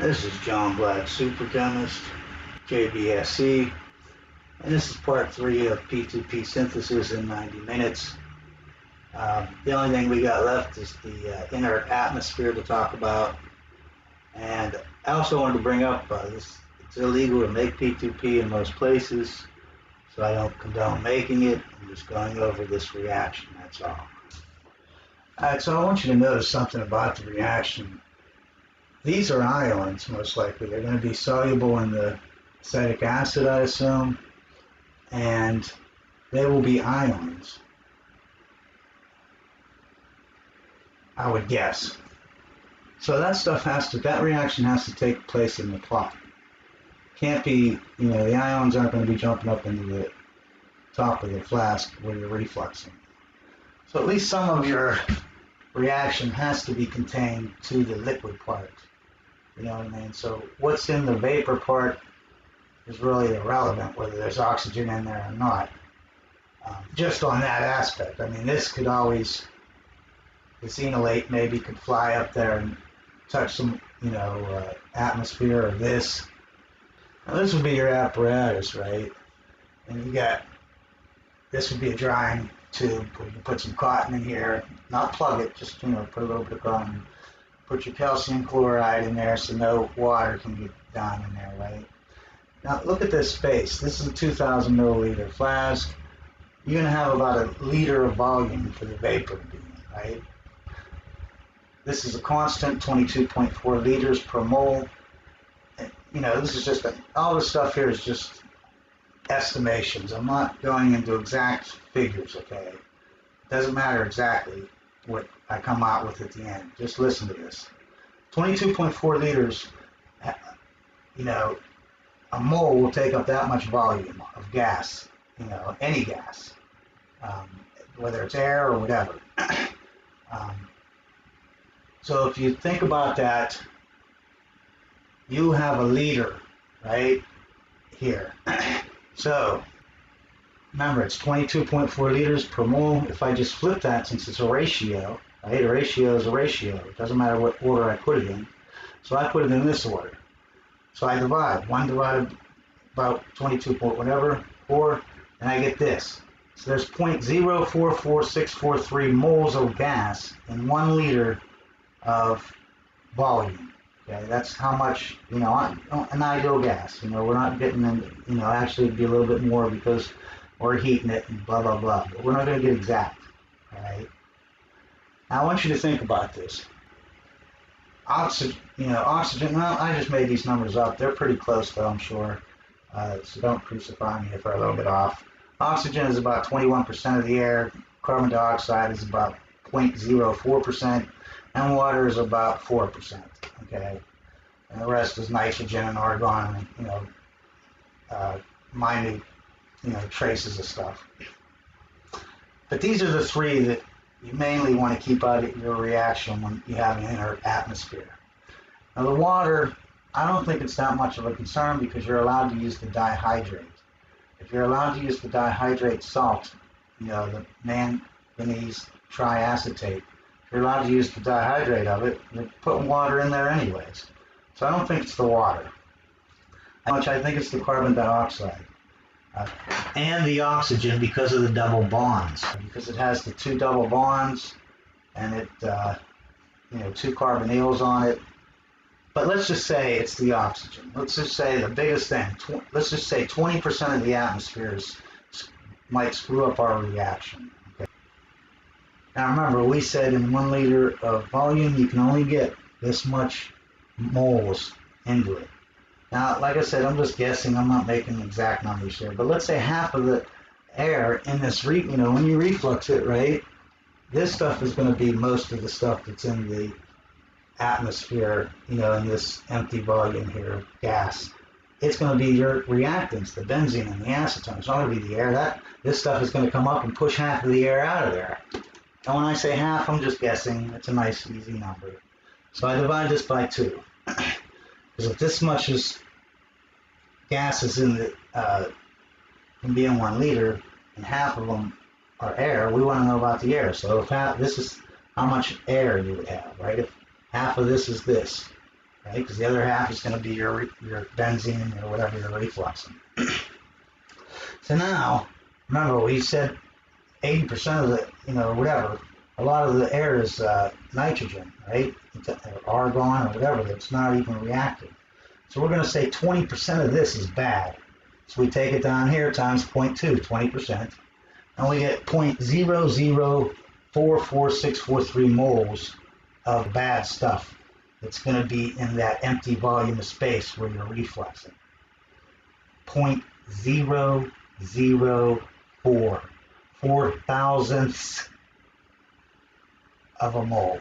This is John Black, Super Chemist, JBSC, and this is part 3 of P2P Synthesis in 90 minutes. The only thing we got left is the inner atmosphere to talk about, and I also wanted to bring up it's illegal to make P2P in most places, so I don't condone making it. I'm just going over this reaction, that's all. Alright, so I want you to notice something about the reaction. These are ions, most likely. They're going to be soluble in the acetic acid, I assume, and they will be ions, I would guess. So that reaction has to take place in the plot. Can't be, the ions aren't going to be jumping up into the top of the flask where you're refluxing. So at least some of your reaction has to be contained to the liquid part. You know what I mean? So what's in the vapor part is really irrelevant, whether there's oxygen in there or not. Just on that aspect. I mean, this could always, the xenolate maybe could fly up there and touch some, atmosphere or this. Now this would be your apparatus, right? And you got, this would be a drying tube where you can put some cotton in here, not plug it, just, put a little bit of cotton. Put your calcium chloride in there so no water can get down in there, right? Now look at this space. This is a 2,000 milliliter flask. You're going to have about a liter of volume for the vapor to be in, right? This is a constant 22.4 liters per mole. This is just, all this stuff here is just estimations. I'm not going into exact figures, okay? It doesn't matter exactly what I come out with at the end. Just listen to this. 22.4 liters, a mole will take up that much volume of gas, any gas, whether it's air or whatever. So if you think about that, you have a liter right here. So remember, it's 22.4 liters per mole. If I just flip that, since it's a ratio, right? A ratio is a ratio. It doesn't matter what order I put it in. So I put it in this order. So I divide. 1 divided about 22 point whatever, 4, and I get this. So there's 0.044643 moles of gas in 1 liter of volume. Okay, that's how much, an ideal gas. We're not getting in, actually it'd be a little bit more because we're heating it and blah, blah, blah. But we're not going to get exact, all right? Now I want you to think about this. Oxygen, well, I just made these numbers up. They're pretty close though, I'm sure. So don't crucify me if they're a little bit off. Oxygen is about 21% of the air. Carbon dioxide is about 0.04%. And water is about 4%, okay? And the rest is nitrogen and argon, minute, traces of stuff. But these are the three that you mainly want to keep out of your reaction when you have an inert atmosphere. Now the water, I don't think it's that much of a concern because you're allowed to use the dihydrate. If you're allowed to use the dihydrate salt, the manganese triacetate, if you're allowed to use the dihydrate of it, you're putting water in there anyways. So I don't think it's the water. I think it's the carbon dioxide. And the oxygen because of the double bonds. Because it has the 2 double bonds and it, 2 carbonyls on it. But let's just say it's the oxygen. Let's just say the biggest thing, let's just say 20% of the atmosphere might screw up our reaction. Okay? Now remember, we said in 1 liter of volume, you can only get this much moles into it. Now, like I said, I'm just guessing. I'm not making exact numbers here. But let's say half of the air in this, when you reflux it, right, this stuff is going to be most of the stuff that's in the atmosphere, in this empty volume here, gas. It's going to be your reactants, the benzene and the acetone. It's not going to be the air. This stuff is going to come up and push half of the air out of there. And when I say half, I'm just guessing. It's a nice, easy number. So I divide this by 2. Because if this much gas is in the can be in 1 liter, and half of them are air, we want to know about the air. So if this is how much air you would have, right? If half of this is this, right? Because the other half is going to be your benzene or whatever you're refluxing. So now, remember we said 80% of the, whatever, a lot of the air is nitrogen, right? Or argon or whatever that's not even reactive. So we're going to say 20% of this is bad. So we take it down here times 0.2, 20, and we get 0.00444643 moles of bad stuff that's going to be in that empty volume of space where you're refluxing. 0.004, 4,000ths of a mole.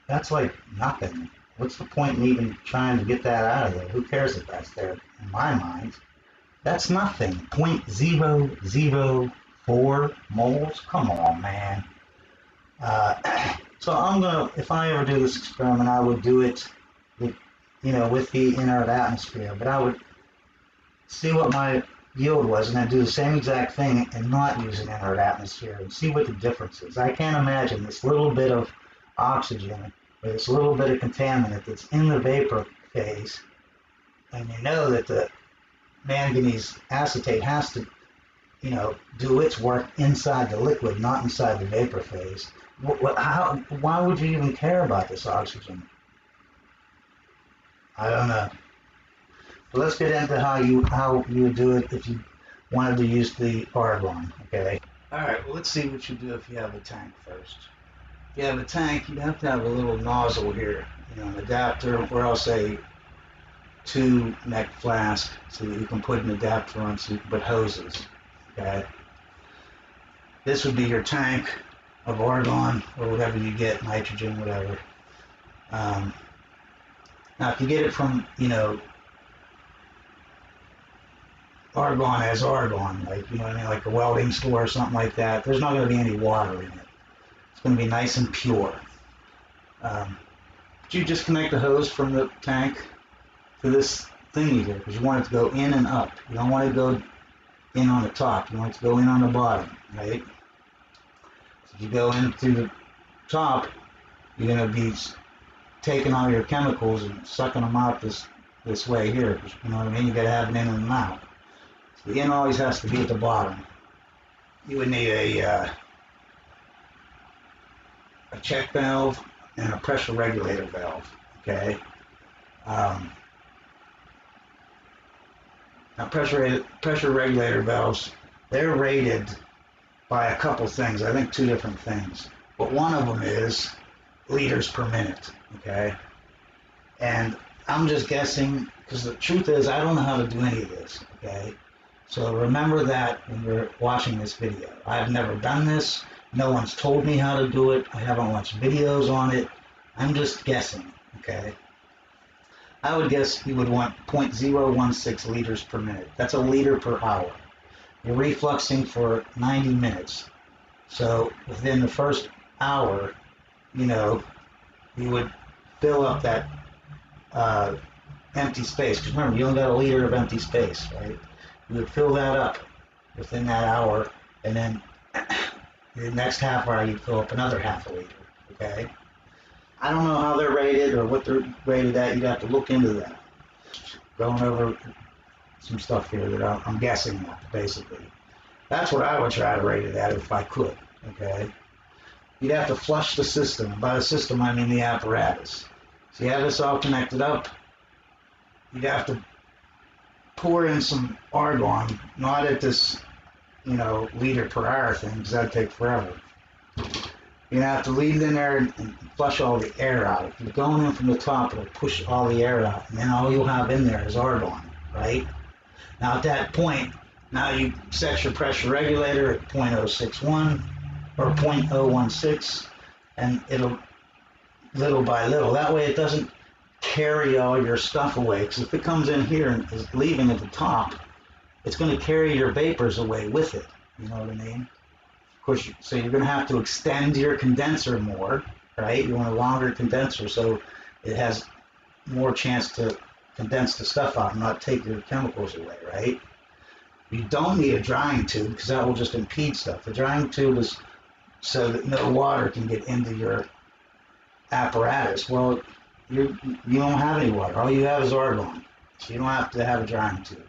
That's like nothing. What's the point in even trying to get that out of there? Who cares if that's there? In my mind, that's nothing. 0.004 moles? Come on, man. So I'm gonna, if I ever do this experiment, I would do it with, with the inert atmosphere. But I would see what my yield was and then do the same exact thing and not use an inert atmosphere and see what the difference is. I can't imagine this little bit of oxygen or this little bit of contaminant that's in the vapor phase, and you know that the manganese acetate has to, do its work inside the liquid, not inside the vapor phase. Why would you even care about this oxygen? I don't know. So let's get into how you would do it if you wanted to use the argon, okay? All right, well, let's see what you do if you have a tank first. If you have a tank, you have to have a little nozzle here, an adapter, or I'll say 2-neck flask, so that you can put an adapter on so you can put hoses, okay? This would be your tank of argon, or whatever you get, nitrogen, whatever. Now, if you get it from, argon as argon, like, like a welding store or something like that, there's not going to be any water in it. It's going to be nice and pure. But you just connect the hose from the tank to this thingy here, because you want it to go in and up. You don't want it to go in on the top. You want it to go in on the bottom, right? So if you go in through the top, you're going to be taking all your chemicals and sucking them out this way here. You know what I mean? You got to have it in and out. So the in always has to be at the bottom. You would need a check valve and a pressure regulator valve, okay? Now pressure regulator valves, they're rated by a couple things, I think 2 different things. But one of them is liters per minute, okay? And I'm just guessing, because the truth is I don't know how to do any of this, okay? So remember that when you're watching this video. I've never done this. No one's told me how to do it. I haven't watched videos on it. I'm just guessing, okay? I would guess you would want 0.016 liters per minute. That's a liter per hour. You're refluxing for 90 minutes. So within the first hour, you would fill up that empty space. Because remember, you only got a liter of empty space, right? You would fill that up within that hour, and then the next half hour you'd fill up another half a liter, okay? I don't know how they're rated or what they're rated at. You'd have to look into that. Going over some stuff here that I'm guessing at, basically. That's what I would try to rate it at if I could, okay? You'd have to flush the system. By the system, I mean the apparatus. So you have this all connected up. You'd have to pour in some argon, not at this, liter per hour thing, because that'd take forever. You're going to have to leave it in there and flush all the air out. If you're going in from the top, it'll push all the air out, and then all you'll have in there is argon, right? Now at that point, now you set your pressure regulator at 0.061 or 0.016, and it'll, little by little, that way it doesn't carry all your stuff away, because if it comes in here and is leaving at the top, it's going to carry your vapors away with it, you know what I mean? Of course, so you're going to have to extend your condenser more, right? You want a longer condenser so it has more chance to condense the stuff out and not take your chemicals away, right? You don't need a drying tube because that will just impede stuff. The drying tube is so that no water can get into your apparatus. Well, you don't have any water. All you have is argon. So you don't have to have a drying tube.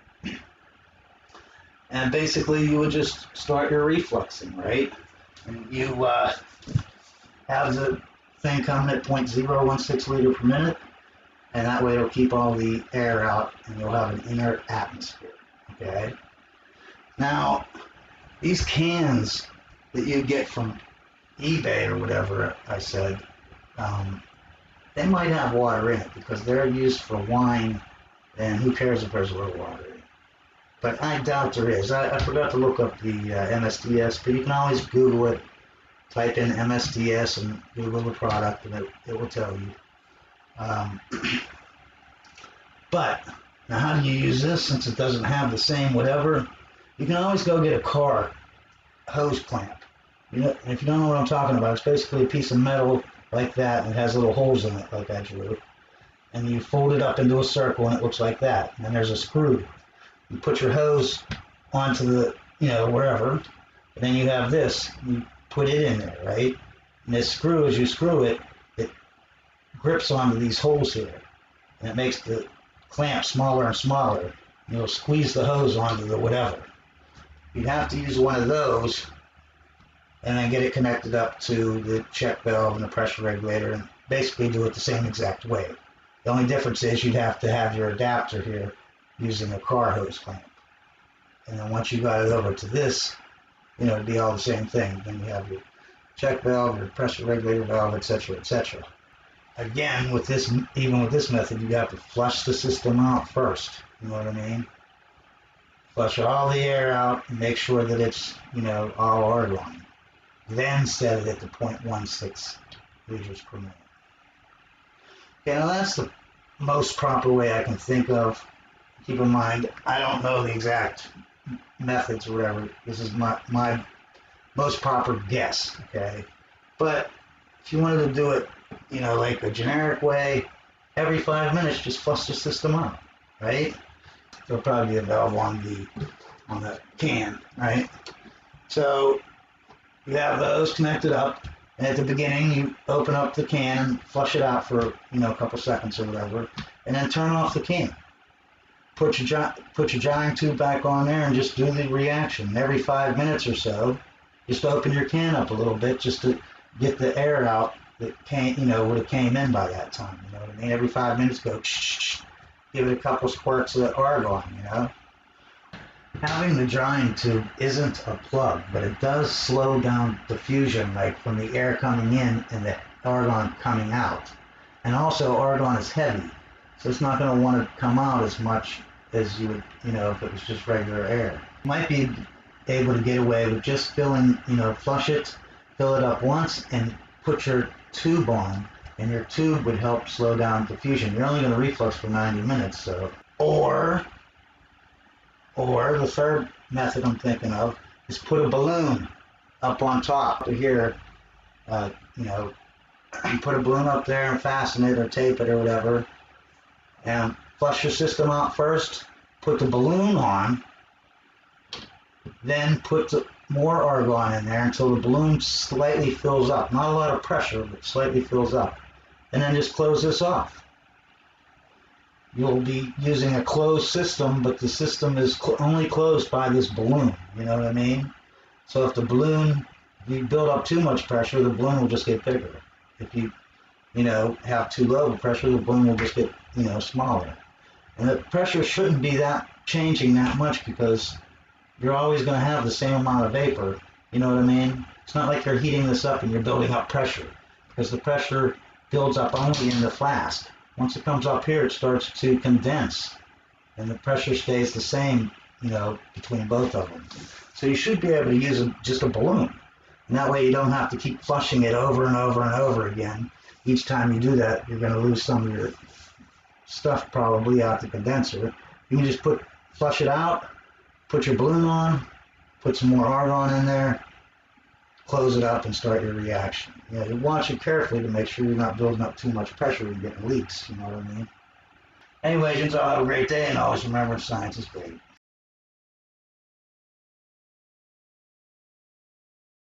And basically you would just start your refluxing, right? And you have the thing coming at 0.016 liter per minute, and that way it'll keep all the air out and you'll have an inert atmosphere, okay? Now, these cans that you get from eBay or whatever I said, they might have water in it because they're used for wine, and who cares if there's a little water in it. But I doubt there is. I forgot to look up the MSDS, but you can always Google it. Type in MSDS and Google the product, and it will tell you. But now, how do you use this since it doesn't have the same whatever? You can always go get a car hose clamp. You know, if you don't know what I'm talking about, it's basically a piece of metal like that, and it has little holes in it like I drew. And you fold it up into a circle, and it looks like that. And then there's a screw. You put your hose onto the, wherever, and then you have this. You put it in there, right? And this screw, as you screw it, it grips onto these holes here, and it makes the clamp smaller and smaller. And you'll squeeze the hose onto the whatever. You'd have to use one of those, and then get it connected up to the check valve and the pressure regulator, and basically do it the same exact way. The only difference is you'd have to have your adapter here using a car hose clamp. And then once you got it over to this, it'd be all the same thing. Then you have your check valve, your pressure regulator valve, etc., etc. Again, even with this method, you have to flush the system out first. You know what I mean? Flush all the air out and make sure that it's, all argon. Then set it at the 0.16 liters per minute. Okay, now that's the most proper way I can think of. Keep in mind, I don't know the exact methods or whatever. This is my most proper guess, okay? But if you wanted to do it, like a generic way, every 5 minutes, just flush the system out, right? There'll probably be a valve on the can, right? So you have those connected up, and at the beginning, you open up the can, flush it out for, a couple seconds or whatever, and then turn off the can. Put your drying tube back on there and just do the reaction. Every 5 minutes or so, just open your can up a little bit just to get the air out that would have came in by that time. You know what I mean? Every 5 minutes, go shh, give it a couple squirts of argon. Having the drying tube isn't a plug, but it does slow down diffusion, like from the air coming in and the argon coming out. And also, argon is heavy, so it's not going to want to come out as much as you would, if it was just regular air. You might be able to get away with just filling, flush it, fill it up once, and put your tube on, and your tube would help slow down diffusion. You're only going to reflux for 90 minutes, so. Or the third method I'm thinking of is put a balloon up on top of here, put a balloon up there and fasten it or tape it or whatever, and flush your system out first, put the balloon on, then put more argon in there until the balloon slightly fills up. Not a lot of pressure, but slightly fills up. And then just close this off. You'll be using a closed system, but the system is only closed by this balloon. You know what I mean? So if you build up too much pressure, the balloon will just get bigger. If you have too low pressure, the balloon will just get, smaller. And the pressure shouldn't be changing that much because you're always going to have the same amount of vapor. You know what I mean? It's not like you're heating this up and you're building up pressure, because the pressure builds up only in the flask. Once it comes up here, it starts to condense, and the pressure stays the same, between both of them. So you should be able to use just a balloon, and that way you don't have to keep flushing it over and over and over again. Each time you do that, you're going to lose some of your stuff probably out the condenser. You can just flush it out, put your balloon on, put some more argon in there, close it up, and start your reaction. You watch it carefully to make sure you're not building up too much pressure and getting leaks. You know what I mean? Anyways, y'all have a great day, and always remember, science is great.